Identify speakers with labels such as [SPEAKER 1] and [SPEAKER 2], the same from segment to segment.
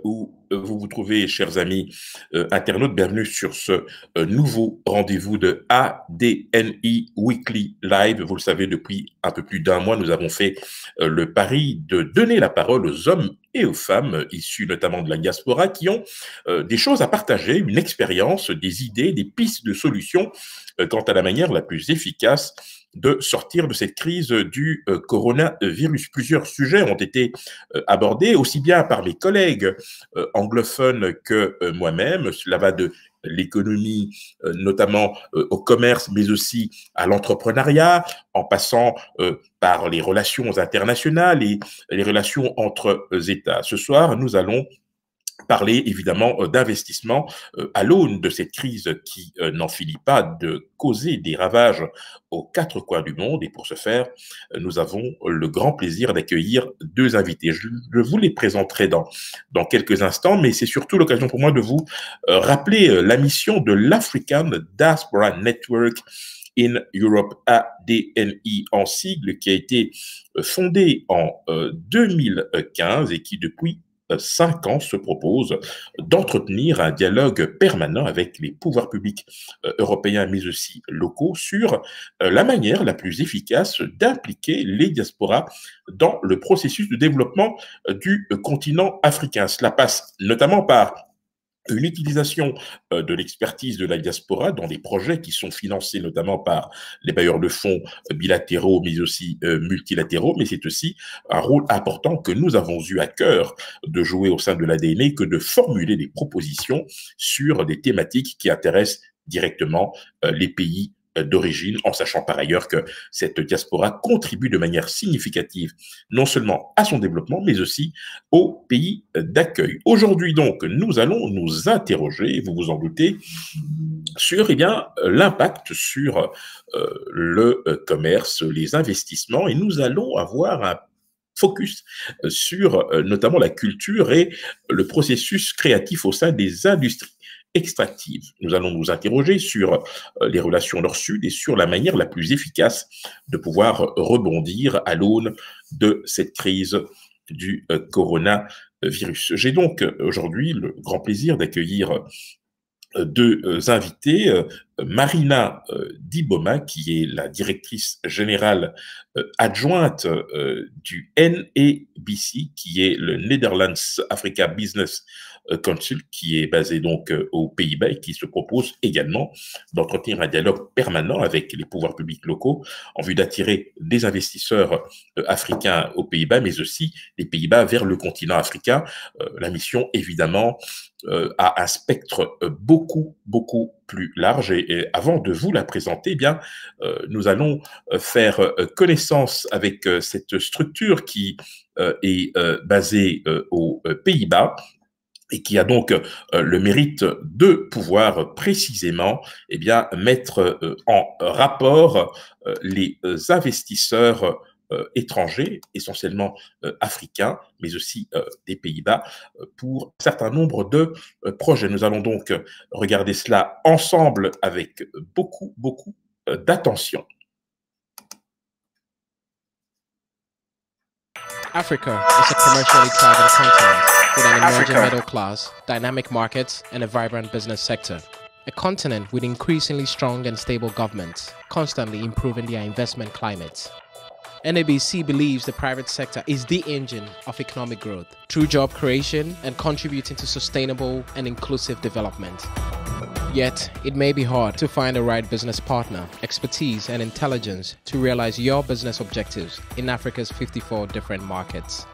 [SPEAKER 1] Où vous vous trouvez, chers amis internautes. Bienvenue sur ce nouveau rendez-vous de ADNI Weekly Live. Vous le savez, depuis un peu plus d'un mois, nous avons fait le pari de donner la parole aux hommes et aux femmes issus notamment de la diaspora qui ont des choses à partager, une expérience, des idées, des pistes de solutions quant à la manière la plus efficace de sortir de cette crise du coronavirus. Plusieurs sujets ont été abordés, aussi bien par mes collègues anglophones que moi-même. Cela va de l'économie, notamment au commerce, mais aussi à l'entrepreneuriat, en passant par les relations internationales et les relations entre États. Ce soir, nous allons parler évidemment d'investissement à l'aune de cette crise qui n'en finit pas de causer des ravages aux quatre coins du monde. Et pour ce faire, nous avons le grand plaisir d'accueillir deux invités. Je vous les présenterai dans quelques instants, mais c'est surtout l'occasion pour moi de vous rappeler la mission de l'African Diaspora Network in Europe, ADNI en sigle, qui a été fondée en 2015 et qui depuis 5 ans se propose d'entretenir un dialogue permanent avec les pouvoirs publics européens mais aussi locaux sur la manière la plus efficace d'impliquer les diasporas dans le processus de développement du continent africain. Cela passe notamment par une utilisation de l'expertise de la diaspora dans des projets qui sont financés notamment par les bailleurs de fonds bilatéraux, mais aussi multilatéraux, mais c'est aussi un rôle important que nous avons eu à cœur de jouer au sein de l'ADN, que de formuler des propositions sur des thématiques qui intéressent directement les pays d'origine, en sachant par ailleurs que cette diaspora contribue de manière significative non seulement à son développement, mais aussi au pays d'accueil. Aujourd'hui donc, nous allons nous interroger, vous vous en doutez, sur l'impact sur le commerce, les investissements, et nous allons avoir un focus sur notamment la culture et le processus créatif au sein des industries extractive. Nous allons nous interroger sur les relations nord-sud et sur la manière la plus efficace de pouvoir rebondir à l'aune de cette crise du coronavirus. J'ai donc aujourd'hui le grand plaisir d'accueillir deux invités, Marina Diboma, qui est la directrice générale adjointe du NEBC, qui est le Netherlands Africa Business Council, qui est basé donc aux Pays-Bas et qui se propose également d'entretenir un dialogue permanent avec les pouvoirs publics locaux en vue d'attirer des investisseurs africains aux Pays-Bas, mais aussi les Pays-Bas vers le continent africain. La mission, évidemment, a un spectre beaucoup plus large. Et avant de vous la présenter, nous allons faire connaissance avec cette structure qui est basée aux Pays-Bas et qui a donc le mérite de pouvoir précisément mettre en rapport les investisseurs étrangers, essentiellement africains, mais aussi des Pays-Bas, pour un certain nombre de projets. Nous allons donc regarder cela ensemble avec beaucoup d'attention.
[SPEAKER 2] Africa is a commercially thriving continent with an emerging middle class, dynamic markets, and a vibrant business sector. A continent with increasingly strong and stable governments, constantly improving their investment climate. NABC believes the private sector is the engine of economic growth through job creation and contributing to sustainable and inclusive development. Yet, it may be hard to find the right business partner, expertise, and intelligence to realize your business objectives in Africa's 54 different markets.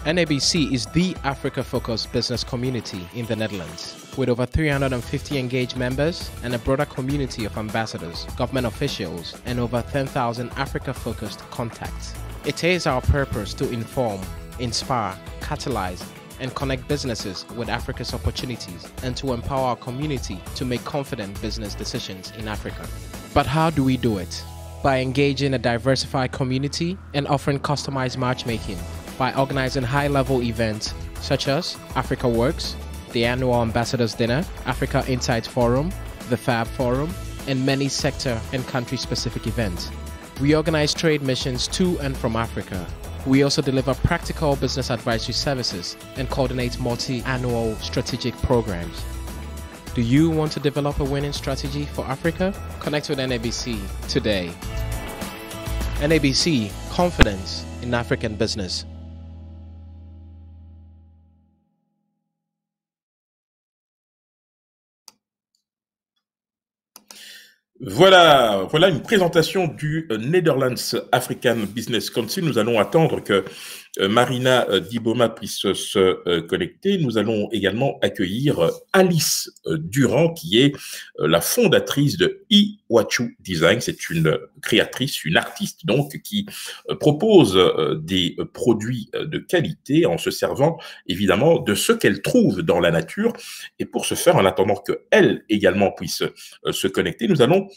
[SPEAKER 2] NABC is the Africa-focused business community in the Netherlands, with over 350 engaged members and a broader community of ambassadors, government officials, and over 10,000 Africa-focused contacts. It is our purpose to inform, inspire, catalyze, and connect businesses with Africa's opportunities and to empower our community to make confident business decisions in Africa. But how do we do it? By engaging a diversified community and offering customized matchmaking, by organizing high-level events such as Africa Works, the annual Ambassadors Dinner, Africa Insights Forum, the Fab Forum, and many sector and country-specific events. We organize trade missions to and from Africa, We also deliver practical business advisory services and coordinate multi-annual strategic programs. Do you want to develop a winning strategy for Africa? Connect with NABC today. NABC, confidence in African business.
[SPEAKER 1] Voilà une présentation du Netherlands African Business Council. Nous allons attendre que Marina Diboma puisse se connecter. Nous allons également accueillir Alice Durand, qui est la fondatrice de Iwachu Design. C'est une créatrice, une artiste donc, qui propose des produits de qualité en se servant évidemment de ce qu'elle trouve dans la nature. Et pour ce faire, en attendant qu'elle également puisse se connecter, nous allons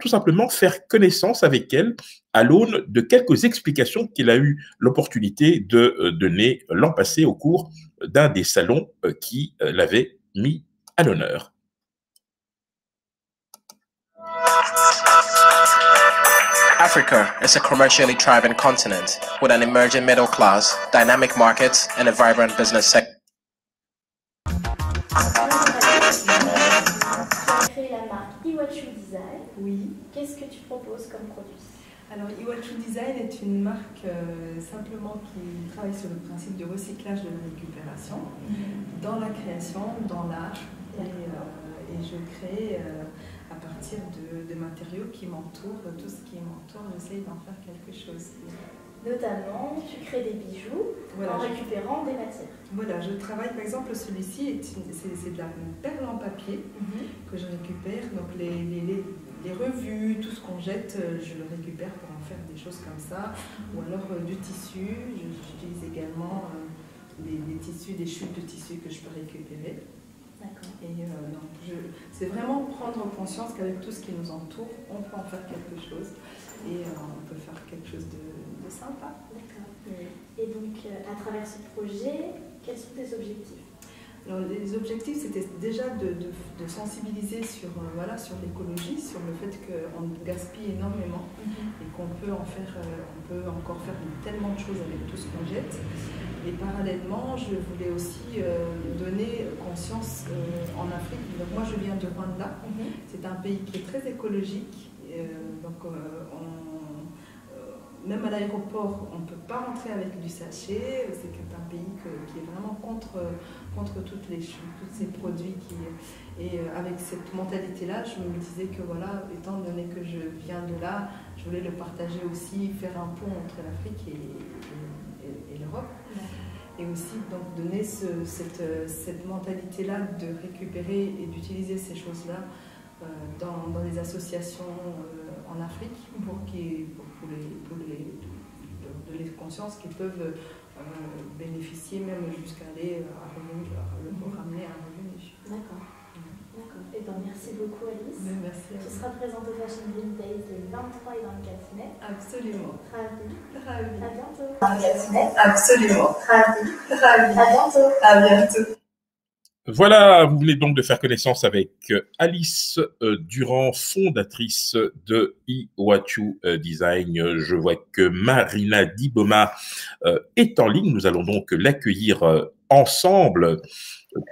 [SPEAKER 1] tout simplement faire connaissance avec elle à l'aune de quelques explications qu'elle a eu l'opportunité de donner l'an passé au cours d'un des salons qui l'avait mis à l'honneur.
[SPEAKER 2] Africa is a commercially thriving continent with an emerging middle class, dynamic markets, and a vibrant business sector.
[SPEAKER 3] Créé la marque Iwachu Design.
[SPEAKER 4] Oui.
[SPEAKER 3] Qu'est-ce que tu proposes comme produit?
[SPEAKER 4] Alors, Iwachu Design est une marque simplement qui travaille sur le principe de recyclage de la récupération dans la création, dans l'art. Et je crée à partir de matériaux qui m'entourent, tout ce qui m'entoure, j'essaye d'en faire quelque chose.
[SPEAKER 3] Notamment, tu crées des bijoux en récupérant des matières.
[SPEAKER 4] Voilà, je travaille, par exemple, celui-ci, c'est de la perle en papier que je récupère. Donc les revues, tout ce qu'on jette, je le récupère pour en faire des choses comme ça. Ou alors du tissu, j'utilise également des tissus, des chutes de tissu que je peux récupérer.
[SPEAKER 3] D'accord.
[SPEAKER 4] Et c'est vraiment prendre conscience qu'avec tout ce qui nous entoure, on peut en faire quelque chose. Et on peut faire quelque chose de sympa.
[SPEAKER 3] D'accord. Et donc, à travers ce projet, quels sont tes objectifs?
[SPEAKER 4] Alors, les objectifs, c'était déjà de sensibiliser sur l'écologie, sur le fait qu'on gaspille énormément et qu'on peut encore faire tellement de choses avec tout ce qu'on jette. Et parallèlement, je voulais aussi donner conscience en Afrique. Donc, moi, je viens de Rwanda. C'est un pays qui est très écologique. Même à l'aéroport, on ne peut pas rentrer avec du sachet. C'est un pays qui est vraiment contre tous ces produits. Et avec cette mentalité-là, je me disais que voilà, étant donné que je viens de là, je voulais le partager aussi, faire un pont entre l'Afrique et l'Europe. Et aussi donc, donner cette mentalité-là de récupérer et d'utiliser ces choses-là dans les associations en Afrique pour donner conscience qu'ils peuvent bénéficier même jusqu'à aller ramener un revenu.
[SPEAKER 3] D'accord. D'accord. Et bien, merci beaucoup Alice.
[SPEAKER 4] Merci à vous.
[SPEAKER 3] Tu seras présente au Fashion Green Days le 23 et 24 mai.
[SPEAKER 4] Absolument.
[SPEAKER 3] Ravie.
[SPEAKER 4] Ravie.
[SPEAKER 3] À bientôt.
[SPEAKER 4] Absolument.
[SPEAKER 3] Ravie.
[SPEAKER 4] Ravie.
[SPEAKER 3] À bientôt.
[SPEAKER 4] À bientôt.
[SPEAKER 1] Voilà, vous venez donc de faire connaissance avec Alice Durand, fondatrice de Iwachu Design. Je vois que Marina Diboma est en ligne. Nous allons donc l'accueillir ensemble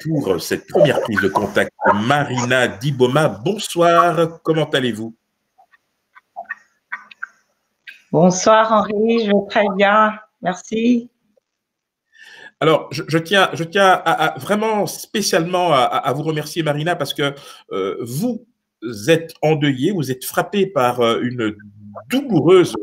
[SPEAKER 1] pour cette première prise de contact. Marina Diboma, bonsoir, comment allez-vous?
[SPEAKER 5] Bonsoir Henri, je vais très bien, merci.
[SPEAKER 1] Alors, je tiens vraiment spécialement à vous remercier, Marina, parce que vous êtes endeuillée, vous êtes frappée par une douloureuse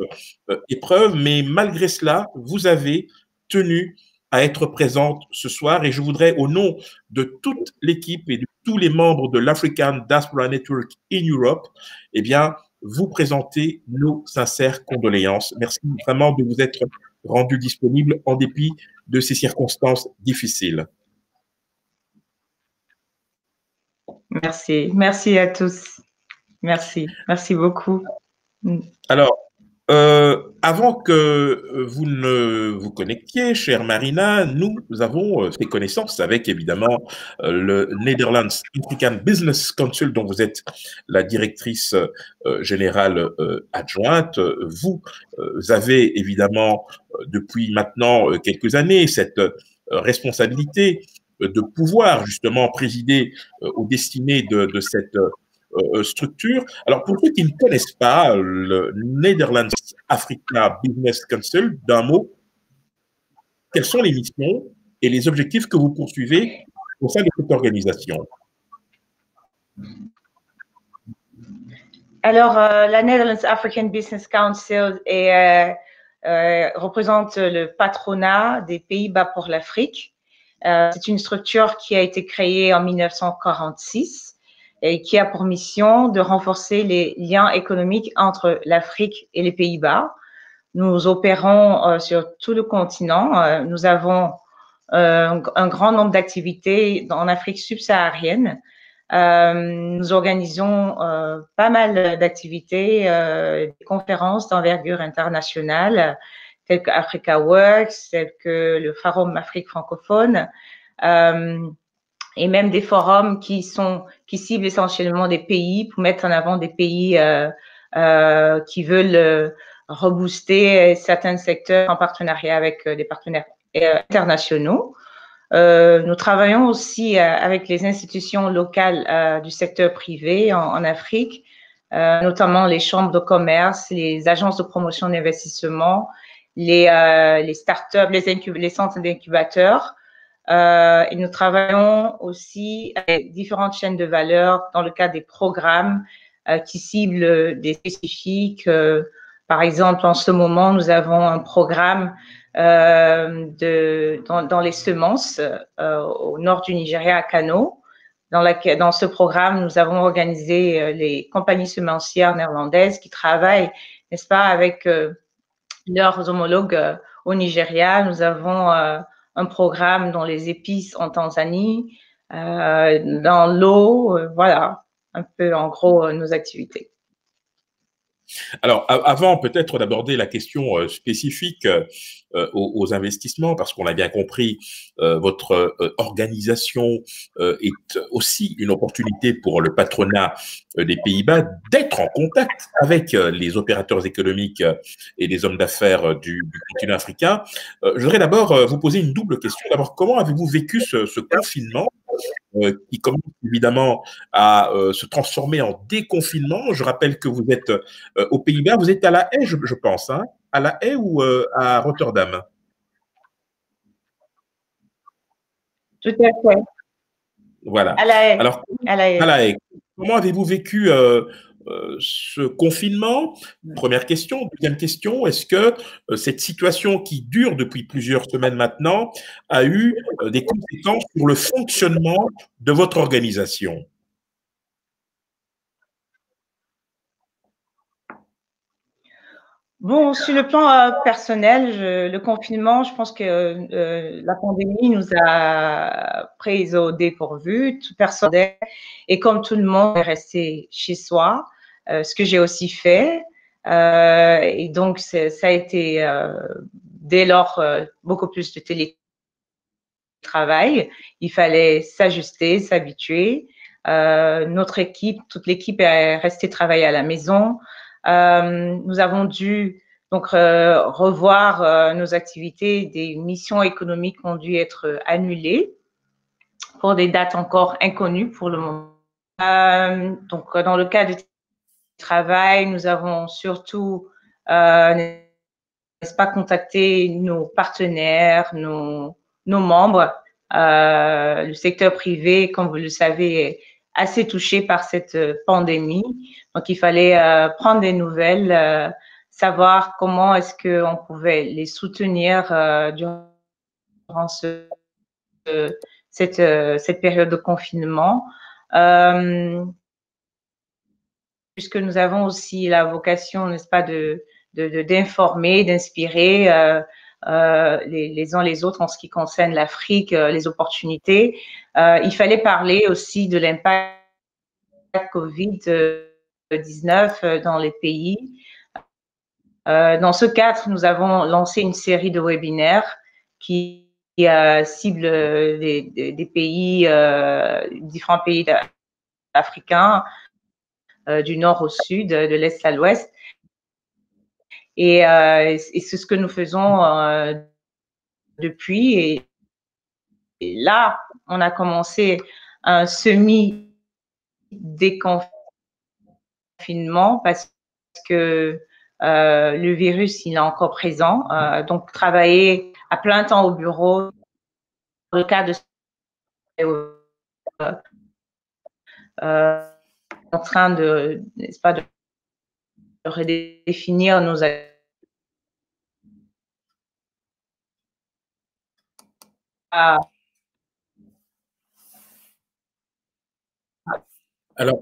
[SPEAKER 1] épreuve, mais malgré cela, vous avez tenu à être présente ce soir. Et je voudrais, au nom de toute l'équipe et de tous les membres de l'African Diaspora Network in Europe, eh bien, vous présenter nos sincères condoléances. Merci vraiment de vous être rendu disponible en dépit de ces circonstances difficiles.
[SPEAKER 5] Merci, merci à tous. Merci, merci beaucoup.
[SPEAKER 1] Alors, Avant que vous ne vous connectiez, chère Marina, nous avons fait connaissance avec évidemment le Netherlands African Business Council dont vous êtes la directrice générale adjointe. Vous avez évidemment depuis maintenant quelques années cette responsabilité de pouvoir justement présider aux destinées de cette structure. Alors, pour ceux qui ne connaissent pas le Netherlands Africa Business Council, d'un mot, quelles sont les missions et les objectifs que vous poursuivez au sein de cette organisation?
[SPEAKER 5] Alors, la Netherlands African Business Council représente le patronat des Pays-Bas pour l'Afrique. C'est une structure qui a été créée en 1946 et qui a pour mission de renforcer les liens économiques entre l'Afrique et les Pays-Bas. Nous opérons sur tout le continent. Nous avons un grand nombre d'activités en Afrique subsaharienne. Nous organisons pas mal d'activités, des conférences d'envergure internationale, telles que Africa Works, telles que le Forum Afrique francophone, et même des forums qui ciblent essentiellement des pays pour mettre en avant des pays qui veulent rebooster certains secteurs en partenariat avec des partenaires internationaux. Nous travaillons aussi avec les institutions locales du secteur privé en Afrique, notamment les chambres de commerce, les agences de promotion d'investissement, les startups, les centres d'incubateurs. Et nous travaillons aussi avec différentes chaînes de valeur dans le cadre des programmes qui ciblent des spécifiques. Par exemple, en ce moment, nous avons un programme dans les semences au nord du Nigeria, à Kano. Dans ce programme, nous avons organisé les compagnies semencières néerlandaises qui travaillent, n'est-ce pas, avec leurs homologues au Nigeria. Nous avons un programme dans les épices en Tanzanie, dans l'eau, voilà, un peu en gros nos activités.
[SPEAKER 1] Alors, avant peut-être d'aborder la question spécifique aux investissements, parce qu'on a bien compris, votre organisation est aussi une opportunité pour le patronat des Pays-Bas d'être en contact avec les opérateurs économiques et les hommes d'affaires du continent africain. Je voudrais d'abord vous poser une double question. D'abord, comment avez-vous vécu ce confinement qui commence évidemment à se transformer en déconfinement? Je rappelle que vous êtes aux Pays-Bas, vous êtes à La Haye, je pense, hein, à La Haye ou à Rotterdam?
[SPEAKER 5] Tout à fait.
[SPEAKER 1] Voilà.
[SPEAKER 5] À La Haye.
[SPEAKER 1] Alors,
[SPEAKER 5] à La Haye.
[SPEAKER 1] À La Haye. Comment avez-vous vécu ce confinement? Première question. Deuxième question, est-ce que cette situation qui dure depuis plusieurs semaines maintenant a eu des conséquences sur le fonctionnement de votre organisation?
[SPEAKER 5] Bon, sur le plan personnel, le confinement, je pense que la pandémie nous a pris au dépourvu, toute personne, et comme tout le monde est resté chez soi, ce que j'ai aussi fait. Et donc, ça a été dès lors beaucoup plus de télétravail. Il fallait s'ajuster, s'habituer. Notre équipe, toute l'équipe est restée travailler à la maison. Nous avons dû donc revoir nos activités. Des missions économiques ont dû être annulées pour des dates encore inconnues pour le moment. Donc, dans le cas du travail, nous avons surtout, n'est-ce pas, contacté nos partenaires, nos membres. Le secteur privé, comme vous le savez, est assez touché par cette pandémie. Donc, il fallait prendre des nouvelles, savoir comment est-ce qu'on pouvait les soutenir durant cette période de confinement. Puisque nous avons aussi la vocation, n'est-ce pas, d'informer, d'inspirer les uns les autres en ce qui concerne l'Afrique, les opportunités. Il fallait parler aussi de l'impact Covid-19 dans les pays. Dans ce cadre, nous avons lancé une série de webinaires qui ciblent des pays, différents pays africains, du nord au sud, de l'est à l'ouest. Et c'est ce que nous faisons depuis. Et là, on a commencé un semi-déconfinement parce que le virus, il est encore présent. Donc, travailler à plein temps au bureau, dans le cas de en train de, n'est-ce pas, de redéfinir nos
[SPEAKER 1] Alors,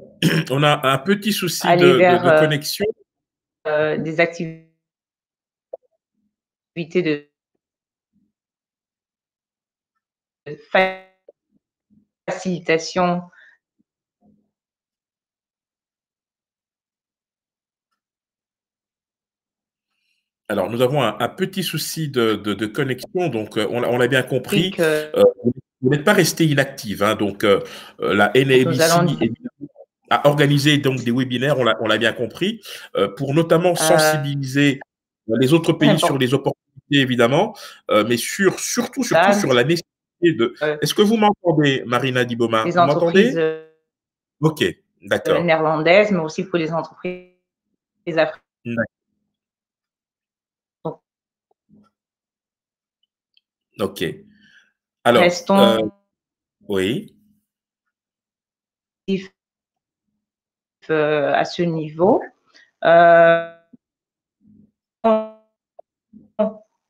[SPEAKER 1] on a un petit souci de connexion.
[SPEAKER 5] Des activités de facilitation.
[SPEAKER 1] Alors, nous avons un petit souci de connexion, donc on l'a bien compris. Vous n'êtes pas resté inactive, hein, donc la NABC a organisé donc des webinaires, on l'a bien compris, pour notamment sensibiliser les autres pays sur les opportunités, évidemment, mais surtout sur la nécessité de… Est-ce que vous m'entendez, Marina Diboma?
[SPEAKER 5] Les
[SPEAKER 1] vous
[SPEAKER 5] entreprises
[SPEAKER 1] OK, d'accord.
[SPEAKER 5] Néerlandaises, mais aussi pour les entreprises africaines.
[SPEAKER 1] OK. Alors,
[SPEAKER 5] restons
[SPEAKER 1] oui.
[SPEAKER 5] À ce niveau.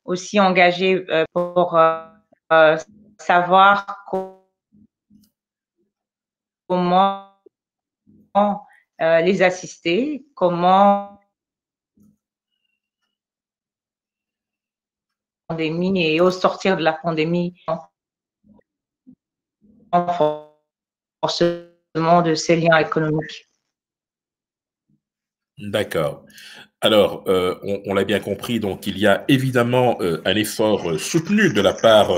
[SPEAKER 5] Aussi engagés pour savoir comment les assister, comment pandémie et au sortir de la pandémie, renforcement de ces liens économiques.
[SPEAKER 1] D'accord. Alors, on l'a bien compris, donc il y a évidemment un effort soutenu de la part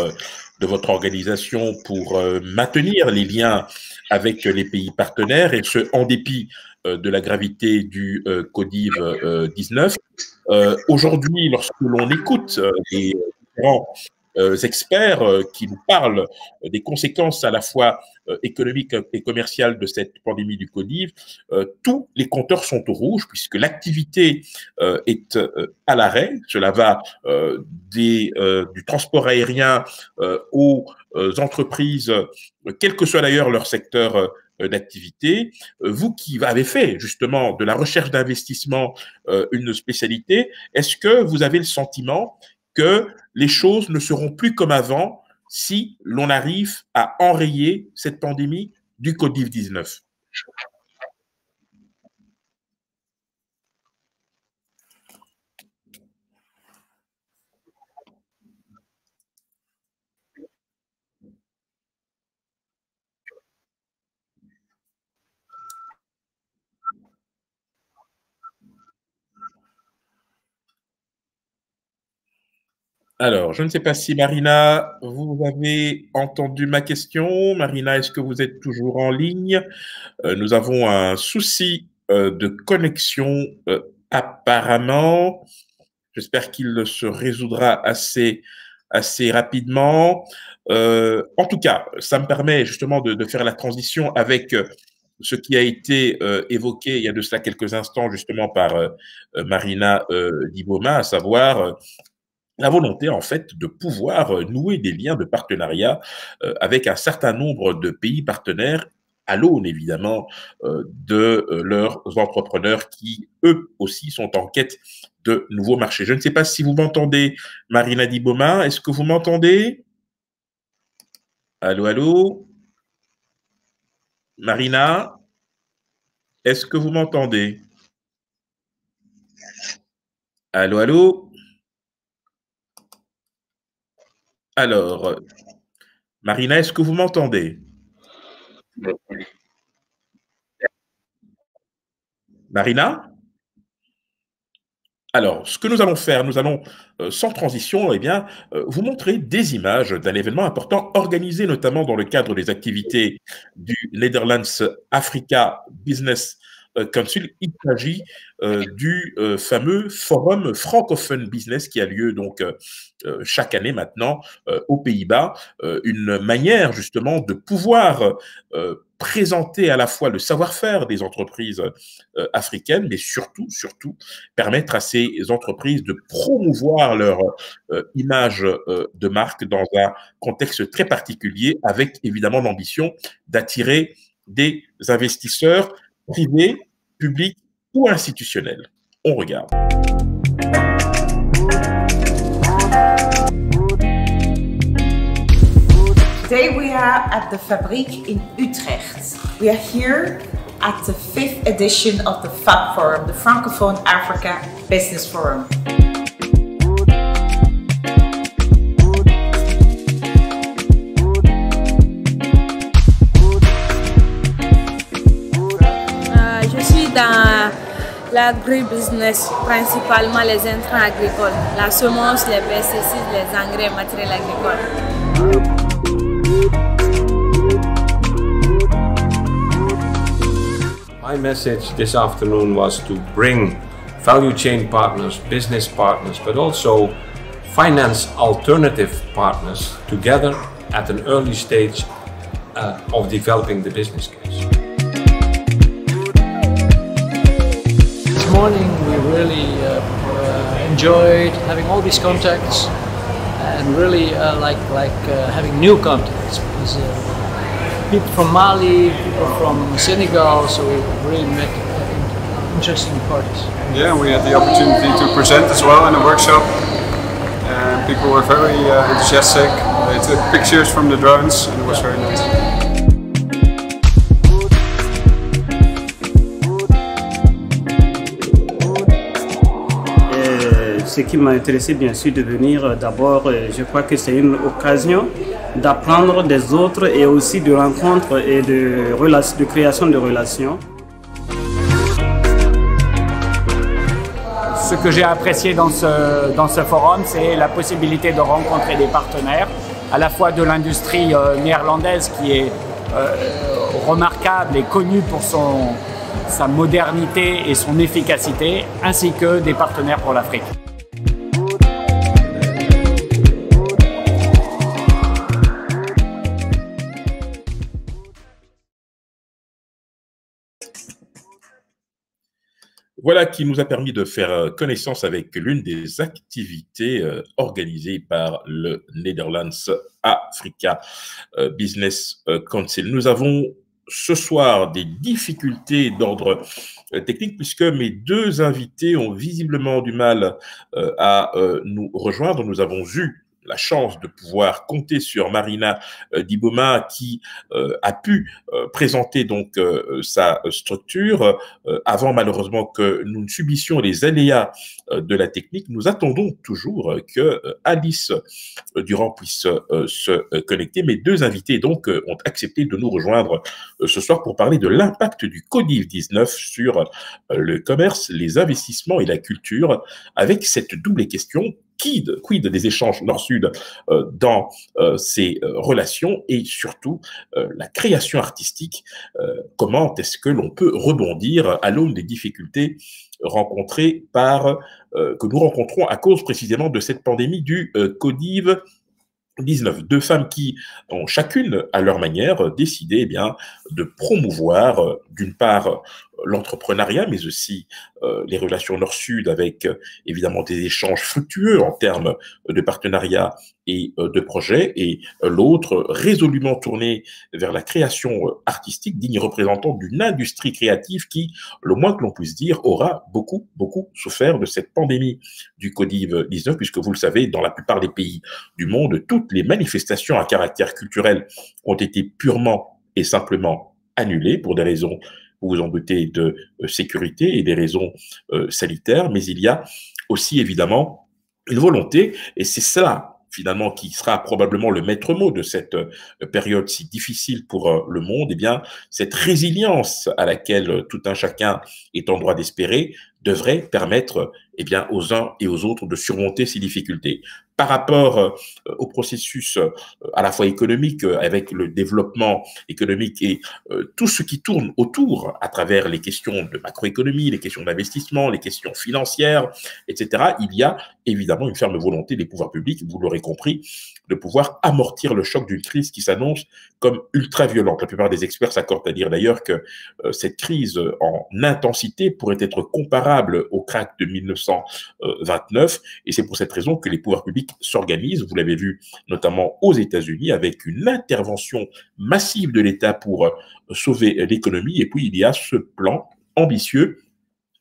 [SPEAKER 1] de votre organisation pour maintenir les liens avec les pays partenaires, et ce, en dépit de la gravité du Covid-19. Aujourd'hui, lorsque l'on écoute les différents experts qui nous parlent des conséquences à la fois économiques et commerciales de cette pandémie du Covid, tous les compteurs sont au rouge puisque l'activité est à l'arrêt. Cela va du transport aérien aux entreprises, quel que soit d'ailleurs leur secteur d'activité. Vous qui avez fait justement de la recherche d'investissement une spécialité, est-ce que vous avez le sentiment que les choses ne seront plus comme avant si l'on arrive à enrayer cette pandémie du Covid-19? Alors, je ne sais pas si Marina, vous avez entendu ma question. Marina, est-ce que vous êtes toujours en ligne? Nous avons un souci de connexion apparemment. J'espère qu'il se résoudra assez rapidement. En tout cas, ça me permet justement de faire la transition avec ce qui a été évoqué il y a de cela quelques instants justement par Marina Diboma, à savoir la volonté, en fait, de pouvoir nouer des liens de partenariat avec un certain nombre de pays partenaires, à l'aune, évidemment, de leurs entrepreneurs qui, eux aussi, sont en quête de nouveaux marchés. Je ne sais pas si vous m'entendez, Marina Diboma. Est-ce que vous m'entendez? Allô, allô? Marina, est-ce que vous m'entendez? Allô, allô? Alors, Marina, est-ce que vous m'entendez? Marina? Alors, ce que nous allons faire, nous allons, sans transition, eh bien, vous montrer des images d'un événement important organisé notamment dans le cadre des activités du Netherlands Africa Business Council. Il s'agit du fameux forum francophone business qui a lieu donc chaque année maintenant aux Pays-Bas, une manière justement de pouvoir présenter à la fois le savoir-faire des entreprises africaines, mais surtout permettre à ces entreprises de promouvoir leur image de marque dans un contexte très particulier, avec évidemment l'ambition d'attirer des investisseurs privés, publics ou institutionnels. On regarde.
[SPEAKER 6] Today we are at the Fabriek in Utrecht. We are here at the 5th edition of the FAB Forum, the Francophone Africa Business Forum.
[SPEAKER 7] Je suis dans l'agribusiness, principalement les intrants agricoles, la semence, les pesticides, les engrais, matériel agricole.
[SPEAKER 8] My message this afternoon was to bring value chain partners, business partners, but also finance alternative partners together at an early stage of developing the business case.
[SPEAKER 9] This morning we really enjoyed having all these contacts and really having new contacts. Because, people from Mali, people from Senegal, so we really met interesting parties.
[SPEAKER 10] Yeah, we had the opportunity to present as well in a workshop. And people were very enthusiastic. They took pictures from the drones and it was very nice.
[SPEAKER 11] Ce qui m'a intéressé bien sûr de venir, d'abord je crois que c'est une occasion d'apprendre des autres et aussi de rencontres et de création de relations.
[SPEAKER 12] Ce que j'ai apprécié dans ce forum, c'est la possibilité de rencontrer des partenaires, à la fois de l'industrie néerlandaise qui est remarquable et connue pour sa modernité et son efficacité, ainsi que des partenaires pour l'Afrique.
[SPEAKER 1] Voilà qui nous a permis de faire connaissance avec l'une des activités organisées par le Netherlands Africa Business Council. Nous avons ce soir des difficultés d'ordre technique puisque mes deux invités ont visiblement du mal à nous rejoindre. Nous avons eu la chance de pouvoir compter sur Marina Diboma qui a pu présenter donc sa structure avant malheureusement que nous ne subissions les aléas de la technique. Nous attendons toujours que Alice Durand puisse se connecter. Mes deux invités donc ont accepté de nous rejoindre ce soir pour parler de l'impact du Covid-19 sur le commerce, les investissements et la culture, avec cette double question. Quid des échanges nord-sud dans ces relations et surtout la création artistique, comment est-ce que l'on peut rebondir à l'aune des difficultés rencontrées que nous rencontrons à cause précisément de cette pandémie du Covid-19. Deux femmes qui ont chacune à leur manière décidé eh bien, de promouvoir d'une part l'entrepreneuriat, mais aussi les relations nord-sud avec évidemment des échanges fructueux en termes de partenariat et de projets, et l'autre résolument tourné vers la création artistique, digne représentant d'une industrie créative qui, le moins que l'on puisse dire, aura beaucoup souffert de cette pandémie du Covid-19, puisque vous le savez, dans la plupart des pays du monde, toutes les manifestations à caractère culturel ont été purement et simplement annulées pour des raisons, vous vous en doutez, de sécurité et des raisons sanitaires, mais il y a aussi évidemment une volonté, et c'est cela finalement, qui sera probablement le maître mot de cette période si difficile pour le monde, eh bien, cette résilience à laquelle tout un chacun est en droit d'espérer devrait permettre eh bien, aux uns et aux autres de surmonter ces difficultés. Par rapport au processus à la fois économique, avec le développement économique et tout ce qui tourne autour à travers les questions de macroéconomie, les questions d'investissement, les questions financières, etc., il y a évidemment une ferme volonté des pouvoirs publics, vous l'aurez compris, de pouvoir amortir le choc d'une crise qui s'annonce comme ultra-violente. La plupart des experts s'accordent à dire d'ailleurs que cette crise en intensité pourrait être comparable au crack de 1929, et c'est pour cette raison que les pouvoirs publics s'organisent, vous l'avez vu notamment aux États-Unis, avec une intervention massive de l'État pour sauver l'économie, et puis il y a ce plan ambitieux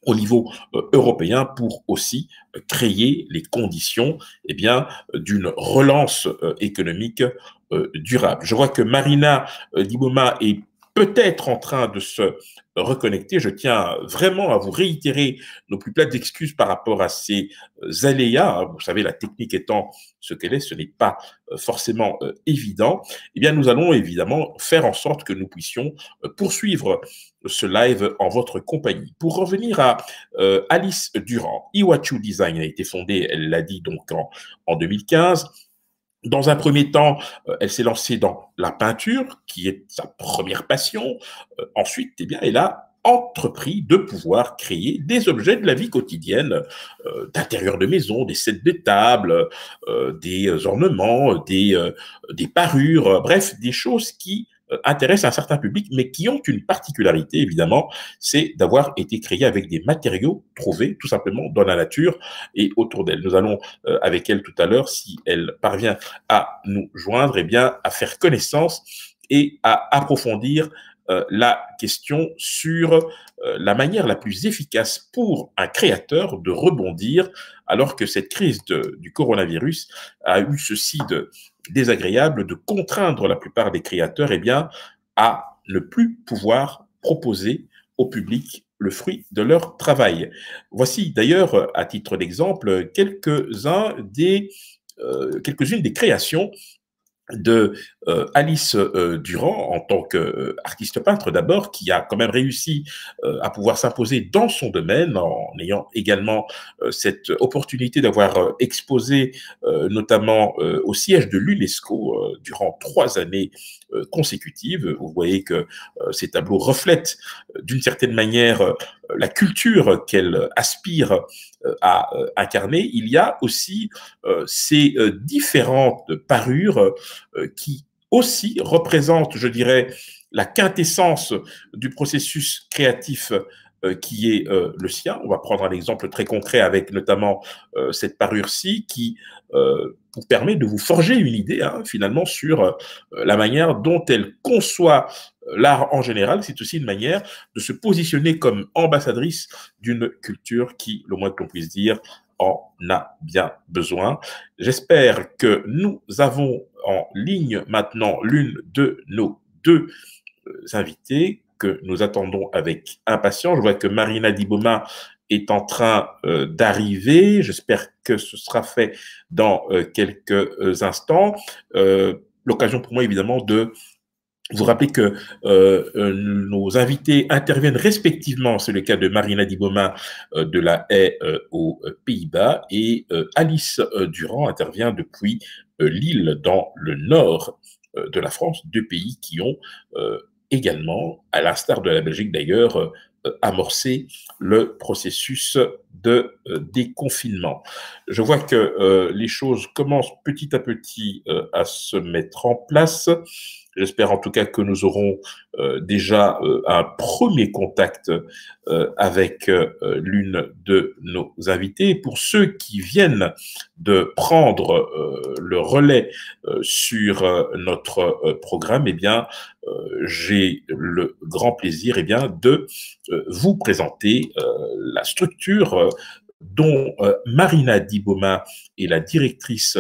[SPEAKER 1] au niveau européen pour aussi créer les conditions eh bien, d'une relance économique durable. Je vois que Marina Diboma est peut-être en train de se reconnecter. Je tiens vraiment à vous réitérer nos plus plates excuses par rapport à ces aléas. Vous savez, la technique étant ce qu'elle est, ce n'est pas forcément évident. Eh bien, nous allons évidemment faire en sorte que nous puissions poursuivre ce live en votre compagnie. Pour revenir à Alice Durand, Iwachu Design a été fondée, elle l'a dit donc en 2015. Dans un premier temps, elle s'est lancée dans la peinture, qui est sa première passion. Ensuite, eh bien, elle a entrepris de pouvoir créer des objets de la vie quotidienne, d'intérieur de maison, des sets de table, des ornements, des parures, bref, des choses qui intéressent un certain public, mais qui ont une particularité, évidemment, c'est d'avoir été créées avec des matériaux trouvés tout simplement dans la nature et autour d'elle. Nous allons, avec elle tout à l'heure, si elle parvient à nous joindre, eh bien, à faire connaissance et à approfondir la question sur la manière la plus efficace pour un créateur de rebondir alors que cette crise du coronavirus a eu ceci de désagréable de contraindre la plupart des créateurs eh bien, à ne plus pouvoir proposer au public le fruit de leur travail. Voici d'ailleurs, à titre d'exemple, quelques-unes des créations de Alice Durand en tant qu'artiste peintre d'abord, qui a quand même réussi à pouvoir s'imposer dans son domaine en ayant également cette opportunité d'avoir exposé notamment au siège de l'UNESCO durant 3 années consécutives. Vous voyez que ces tableaux reflètent d'une certaine manière la culture qu'elle aspire à incarner. Il y a aussi ces différentes parures qui aussi représentent, je dirais, la quintessence du processus créatif qui est le sien. On va prendre un exemple très concret avec notamment cette parure-ci qui vous permet de vous forger une idée finalement sur la manière dont elle conçoit l'art en général. C'est aussi une manière de se positionner comme ambassadrice d'une culture qui, le moins que l'on puisse dire, en a bien besoin. J'espère que nous avons en ligne maintenant l'une de nos 2 invités que nous attendons avec impatience. Je vois que Marina Diboma est en train d'arriver. J'espère que ce sera fait dans quelques instants. L'occasion pour moi, évidemment, de vous rappeler que nos invités interviennent respectivement, c'est le cas de Marina Diboma de La Haye aux Pays-Bas et Alice Durand intervient depuis Lille dans le nord de la France, 2 pays qui ont également, à l'instar de la Belgique d'ailleurs, amorcé le processus de déconfinement. Je vois que les choses commencent petit à petit à se mettre en place. J'espère en tout cas que nous aurons déjà un premier contact avec l'une de nos invités. Pour ceux qui viennent de prendre le relais sur notre programme, eh bien, j'ai le grand plaisir eh bien, de vous présenter la structure dont Marina Diboma est la directrice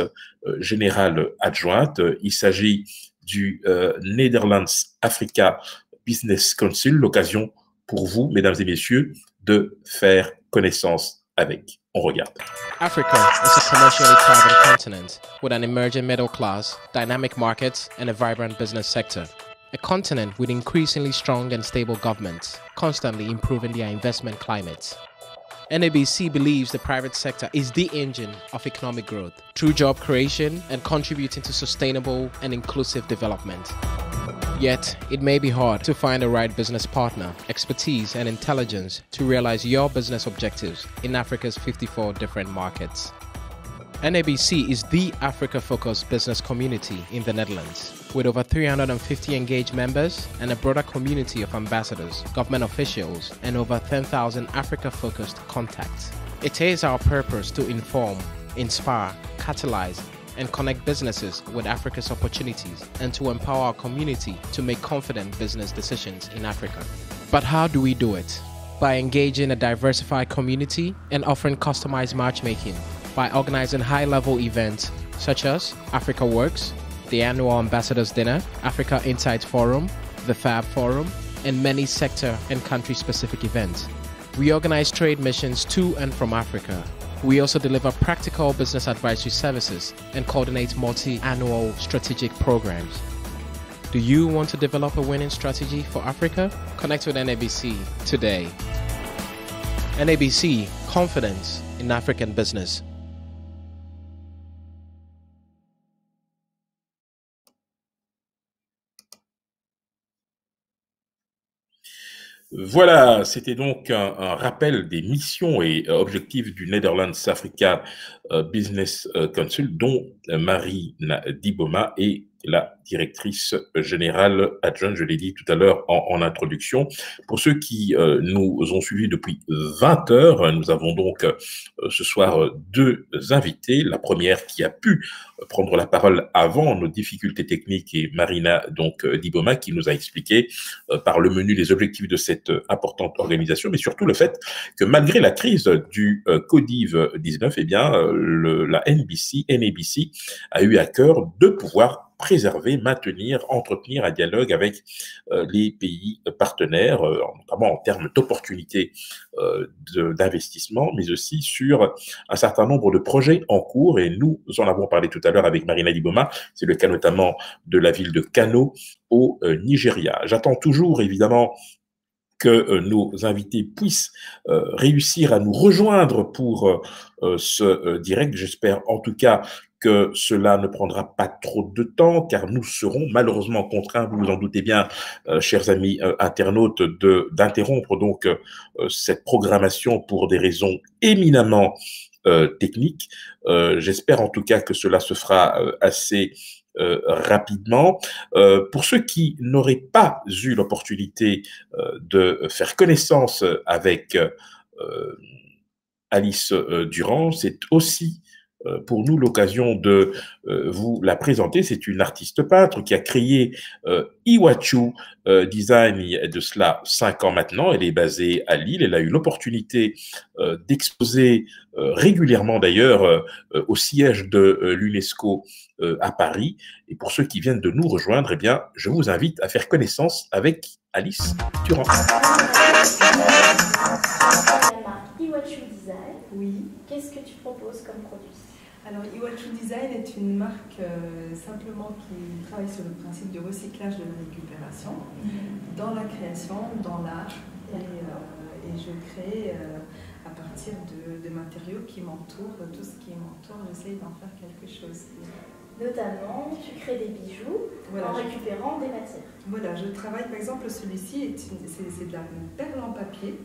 [SPEAKER 1] générale adjointe. Il s'agit du Netherlands Africa Business Council, l'occasion pour vous, mesdames et messieurs, de faire connaissance avec. On regarde.
[SPEAKER 2] Africa is a commercially thriving continent with an emerging middle class, dynamic markets, and a vibrant business sector. A continent with increasingly strong and stable governments, constantly improving their investment climate. NABC believes the private sector is the engine of economic growth through job creation and contributing to sustainable and inclusive development. Yet, it may be hard to find the right business partner, expertise, and intelligence to realize your business objectives in Africa's 54 different markets. NABC is the Africa-focused business community in the Netherlands, with over 350 engaged members and a broader community of ambassadors, government officials, and over 10,000 Africa-focused contacts. It is our purpose to inform, inspire, catalyze, and connect businesses with Africa's opportunities and to empower our community to make confident business decisions in Africa. But how do we do it? By engaging a diversified community and offering customized matchmaking, by organizing high-level events such as Africa Works, the annual Ambassadors Dinner, Africa Insights Forum, the FAB Forum, and many sector and country-specific events. We organize trade missions to and from Africa. We also deliver practical business advisory services and coordinate multi-annual strategic programs. Do you want to develop a winning strategy for Africa? Connect with NABC today. NABC, confidence in African business.
[SPEAKER 1] Voilà, c'était donc un rappel des missions et objectifs du Netherlands Africa Business Council, dont Marina Diboma est la directrice générale adjointe, je l'ai dit tout à l'heure en introduction. Pour ceux qui nous ont suivis depuis 20 heures, nous avons donc ce soir deux invités. La première qui a pu prendre la parole avant nos difficultés techniques est Marina donc Diboma, qui nous a expliqué par le menu les objectifs de cette importante organisation, mais surtout le fait que malgré la crise du Covid-19, eh bien, la NABC a eu à cœur de pouvoir préserver, maintenir, entretenir un dialogue avec les pays partenaires, notamment en termes d'opportunités d'investissement, mais aussi sur un certain nombre de projets en cours. Et nous en avons parlé tout à l'heure avec Marina Diboma. C'est le cas notamment de la ville de Kano au Nigeria. J'attends toujours, évidemment, que nos invités puissent réussir à nous rejoindre pour ce direct. J'espère en tout cas que cela ne prendra pas trop de temps, car nous serons malheureusement contraints, vous vous en doutez bien, chers amis internautes, d'interrompre donc cette programmation pour des raisons éminemment techniques. J'espère en tout cas que cela se fera assez rapidement. Pour ceux qui n'auraient pas eu l'opportunité de faire connaissance avec Alice Durand, c'est aussi pour nous l'occasion de vous la présenter. C'est une artiste peintre qui a créé Iwachu Design il y a de cela 5 ans maintenant. Elle est basée à Lille. Elle a eu l'opportunité d'exposer régulièrement d'ailleurs au siège de l'UNESCO à Paris. Et pour ceux qui viennent de nous rejoindre, eh bien, je vous invite à faire connaissance avec Alice Durand.
[SPEAKER 3] Iwachu Design.
[SPEAKER 4] Oui.
[SPEAKER 3] Qu'est-ce que tu proposes comme produit?
[SPEAKER 4] Alors, Iwachu Design est une marque simplement qui travaille sur le principe du recyclage de la récupération dans la création, dans l'art. Et je crée à partir de matériaux qui m'entourent, tout ce qui m'entoure, j'essaye d'en faire quelque chose.
[SPEAKER 3] Notamment, tu crées des bijoux en récupérant des matières.
[SPEAKER 4] Voilà, je travaille, par exemple, celui-ci, c'est de la perle en papier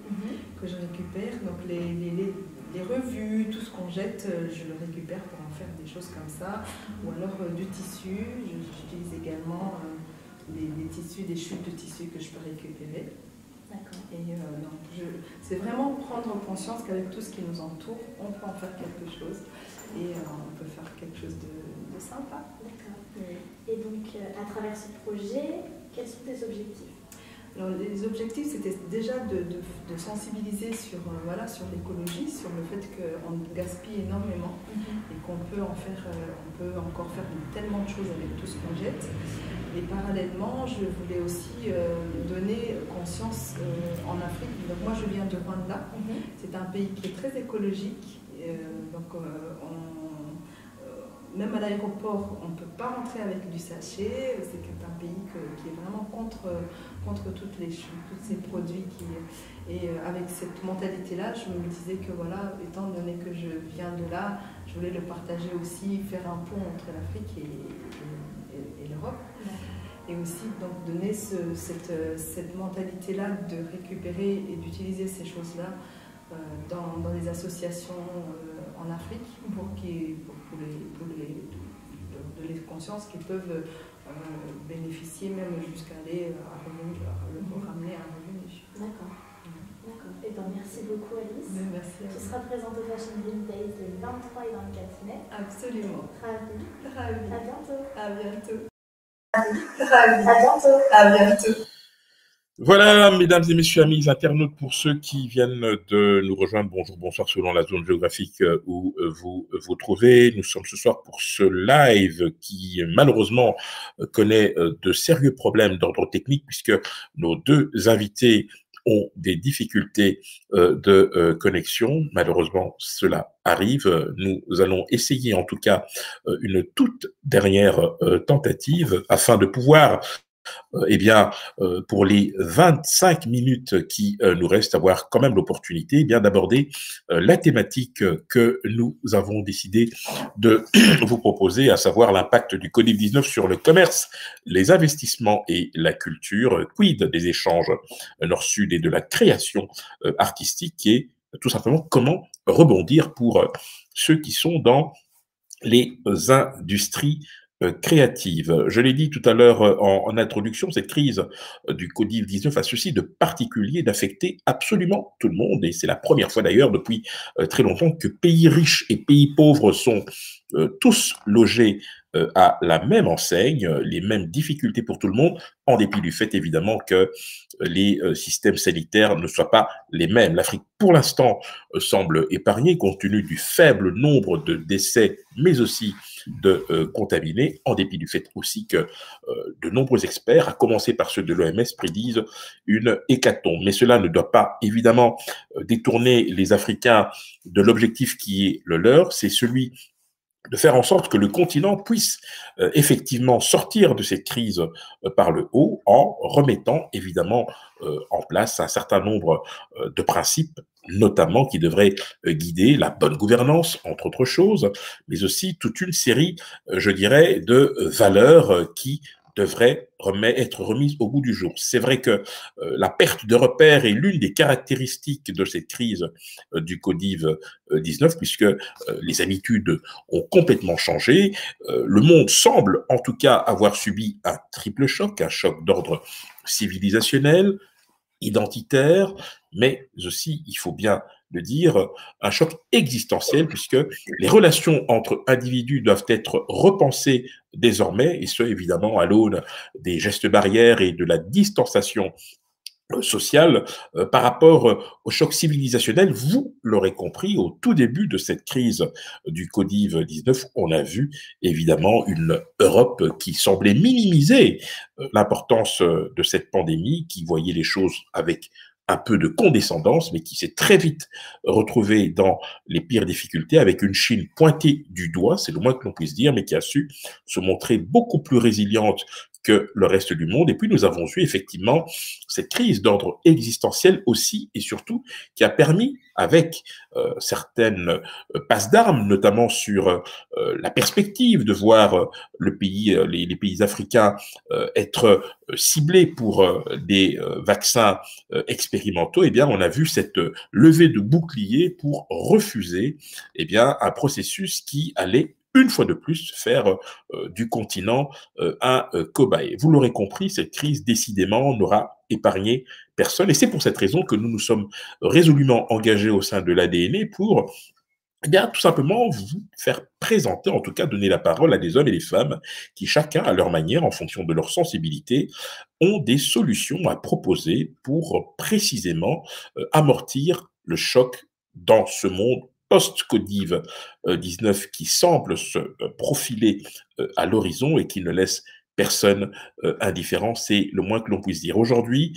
[SPEAKER 4] que je récupère. Donc les revues, tout ce qu'on jette, je le récupère pour en faire des choses comme ça. Ou alors du tissu, j'utilise également des tissus, des chutes de tissu que je peux récupérer.
[SPEAKER 3] D'accord.
[SPEAKER 4] Et c'est vraiment prendre conscience qu'avec tout ce qui nous entoure, on peut en faire quelque chose. Et on peut faire quelque chose de sympa.
[SPEAKER 3] D'accord. Et donc, à travers ce projet, quels sont tes objectifs?
[SPEAKER 4] Alors, les objectifs, c'était déjà de sensibiliser sur, voilà, sur l'écologie, sur le fait qu'on gaspille énormément et qu'on peut en faire, on peut encore faire tellement de choses avec tout ce qu'on jette. Et parallèlement, je voulais aussi donner conscience en Afrique. Donc moi, je viens du Rwanda. C'est un pays qui est très écologique. Même à l'aéroport, on ne peut pas rentrer avec du sachet. C'est un pays qui est vraiment contre tous ces produits. Et avec cette mentalité-là, je me disais que voilà, étant donné que je viens de là, je voulais le partager aussi, faire un pont entre l'Afrique et l'Europe. Et aussi donc, donner cette mentalité-là de récupérer et d'utiliser ces choses-là dans les associations en Afrique pour les consciences qui peuvent bénéficier même jusqu'à aller le ramener à un revenu.
[SPEAKER 3] D'accord. D'accord. Et donc, merci beaucoup Alice.
[SPEAKER 4] Merci à vous.
[SPEAKER 3] Tu seras présente au Fashion Dream Days le 23 et 24 mai.
[SPEAKER 4] Absolument.
[SPEAKER 3] Ravie.
[SPEAKER 4] Ravie.
[SPEAKER 3] À bientôt.
[SPEAKER 4] À bientôt.
[SPEAKER 3] Ravie. À bientôt.
[SPEAKER 4] À bientôt.
[SPEAKER 1] Voilà, mesdames et messieurs, amis internautes, pour ceux qui viennent de nous rejoindre, bonjour, bonsoir, selon la zone géographique où vous vous trouvez. Nous sommes ce soir pour ce live qui, malheureusement, connaît de sérieux problèmes d'ordre technique puisque nos deux invités ont des difficultés de connexion. Malheureusement, cela arrive. Nous allons essayer, en tout cas, une toute dernière tentative afin de pouvoir pour les 25 minutes qui nous restent, avoir quand même l'opportunité d'aborder la thématique que nous avons décidé de vous proposer, à savoir l'impact du Covid-19 sur le commerce, les investissements et la culture, quid des échanges nord-sud et de la création artistique, et tout simplement comment rebondir pour ceux qui sont dans les industries créative. Je l'ai dit tout à l'heure en introduction, cette crise du Covid-19 a ceci de particulier d'affecter absolument tout le monde, et c'est la première fois d'ailleurs depuis très longtemps que pays riches et pays pauvres sont tous logés à la même enseigne, les mêmes difficultés pour tout le monde, en dépit du fait évidemment que les systèmes sanitaires ne soient pas les mêmes. L'Afrique, pour l'instant, semble épargnée compte tenu du faible nombre de décès, mais aussi de contaminés, en dépit du fait aussi que de nombreux experts, à commencer par ceux de l'OMS, prédisent une hécatombe. Mais cela ne doit pas évidemment détourner les Africains de l'objectif qui est le leur, c'est celui de faire en sorte que le continent puisse effectivement sortir de cette crise par le haut, en remettant évidemment en place un certain nombre de principes, notamment qui devraient guider la bonne gouvernance, entre autres choses, mais aussi toute une série, je dirais, de valeurs qui devraient être remises au goût du jour. C'est vrai que la perte de repères est l'une des caractéristiques de cette crise du Covid-19, puisque les habitudes ont complètement changé. Le monde semble en tout cas avoir subi un triple choc, un choc d'ordre civilisationnel, identitaire, mais aussi, il faut bien le dire, un choc existentiel, puisque les relations entre individus doivent être repensées désormais, et ce, évidemment, à l'aune des gestes barrières et de la distanciation sociale par rapport au choc civilisationnel. Vous l'aurez compris, au tout début de cette crise du Covid-19, on a vu évidemment une Europe qui semblait minimiser l'importance de cette pandémie, qui voyait les choses avec un peu de condescendance, mais qui s'est très vite retrouvée dans les pires difficultés, avec une Chine pointée du doigt, c'est le moins que l'on puisse dire, mais qui a su se montrer beaucoup plus résiliente que le reste du monde. Et puis nous avons eu effectivement cette crise d'ordre existentiel aussi, et surtout qui a permis, avec certaines passes d'armes, notamment sur la perspective de voir le pays, les pays africains être ciblés pour des vaccins expérimentaux, eh bien on a vu cette levée de bouclier pour refuser un processus qui allait une fois de plus faire du continent un cobaye. Vous l'aurez compris, cette crise décidément n'aura épargné personne, et c'est pour cette raison que nous nous sommes résolument engagés au sein de l'ADN pour Eh bien, tout simplement, vous faire présenter, en tout cas, donner la parole à des hommes et des femmes qui, chacun à leur manière, en fonction de leur sensibilité, ont des solutions à proposer pour précisément amortir le choc dans ce monde post-Codiv 19 qui semble se profiler à l'horizon et qui ne laisse personne indifférent, c'est le moins que l'on puisse dire. Aujourd'hui,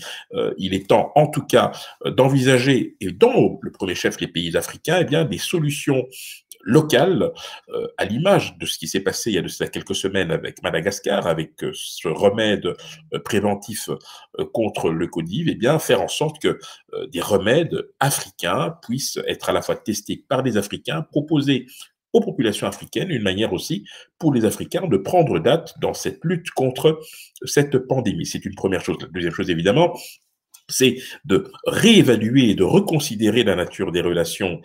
[SPEAKER 1] il est temps, en tout cas, d'envisager, et dans le premier chef, les pays africains, eh bien, des solutions locales, à l'image de ce qui s'est passé il y a de cela quelques semaines avec Madagascar, avec ce remède préventif contre le Codiv, eh bien, faire en sorte que des remèdes africains puissent être à la fois testés par des Africains, proposés aux populations africaines, une manière aussi pour les Africains de prendre date dans cette lutte contre cette pandémie. C'est une première chose. La deuxième chose, évidemment, c'est de réévaluer et de reconsidérer la nature des relations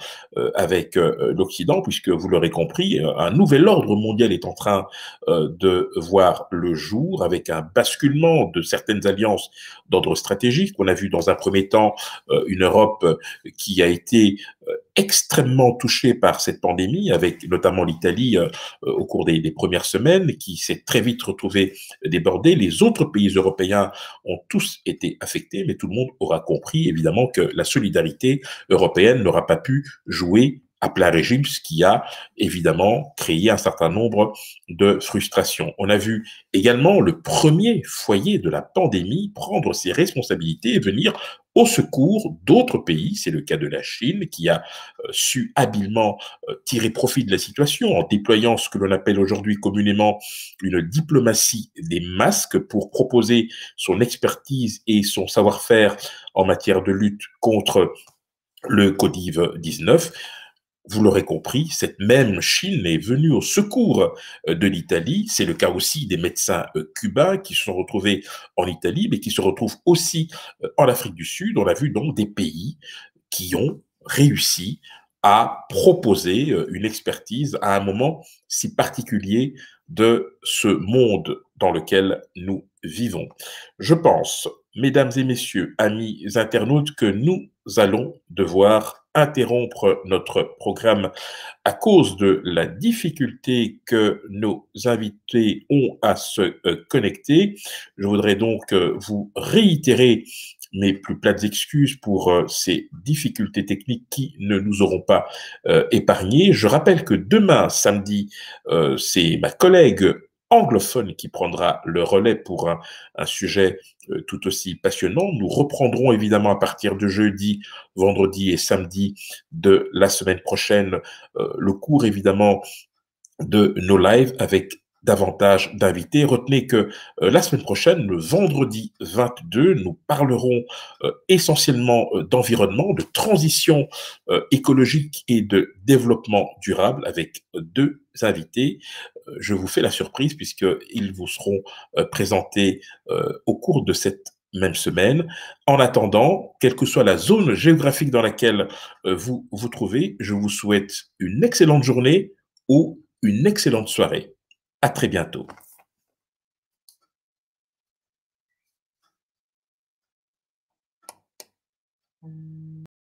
[SPEAKER 1] avec l'Occident, puisque vous l'aurez compris, un nouvel ordre mondial est en train de voir le jour, avec un basculement de certaines alliances d'ordre stratégique. On a vu dans un premier temps une Europe qui a été extrêmement touchée par cette pandémie, avec notamment l'Italie au cours des premières semaines, qui s'est très vite retrouvée débordée. Les autres pays européens ont tous été affectés, mais tout le monde aura compris, évidemment, que la solidarité européenne n'aura pas pu jouer à plein régime, ce qui a évidemment créé un certain nombre de frustrations. On a vu également le premier foyer de la pandémie prendre ses responsabilités et venir au secours d'autres pays. C'est le cas de la Chine qui a su habilement tirer profit de la situation en déployant ce que l'on appelle aujourd'hui communément une diplomatie des masques pour proposer son expertise et son savoir-faire en matière de lutte contre le Codiv-19. Vous l'aurez compris, cette même Chine est venue au secours de l'Italie. C'est le cas aussi des médecins cubains qui se sont retrouvés en Italie, mais qui se retrouvent aussi en Afrique du Sud. On a vu donc des pays qui ont réussi à proposer une expertise à un moment si particulier de ce monde dans lequel nous vivons. Je pense, mesdames et messieurs, amis internautes, que nous allons devoir interrompre notre programme à cause de la difficulté que nos invités ont à se connecter. Je voudrais donc vous réitérer mes plus plates excuses pour ces difficultés techniques qui ne nous auront pas épargnés. Je rappelle que demain, samedi, c'est ma collègue anglophone qui prendra le relais pour un sujet tout aussi passionnant. Nous reprendrons évidemment à partir de jeudi, vendredi et samedi de la semaine prochaine le cours évidemment de nos lives avec davantage d'invités. Retenez que la semaine prochaine, le vendredi 22, nous parlerons essentiellement d'environnement, de transition écologique et de développement durable avec deux invités. Je vous fais la surprise puisqu'ils vous seront présentés au cours de cette même semaine. En attendant, quelle que soit la zone géographique dans laquelle vous vous trouvez, je vous souhaite une excellente journée ou une excellente soirée. À très bientôt.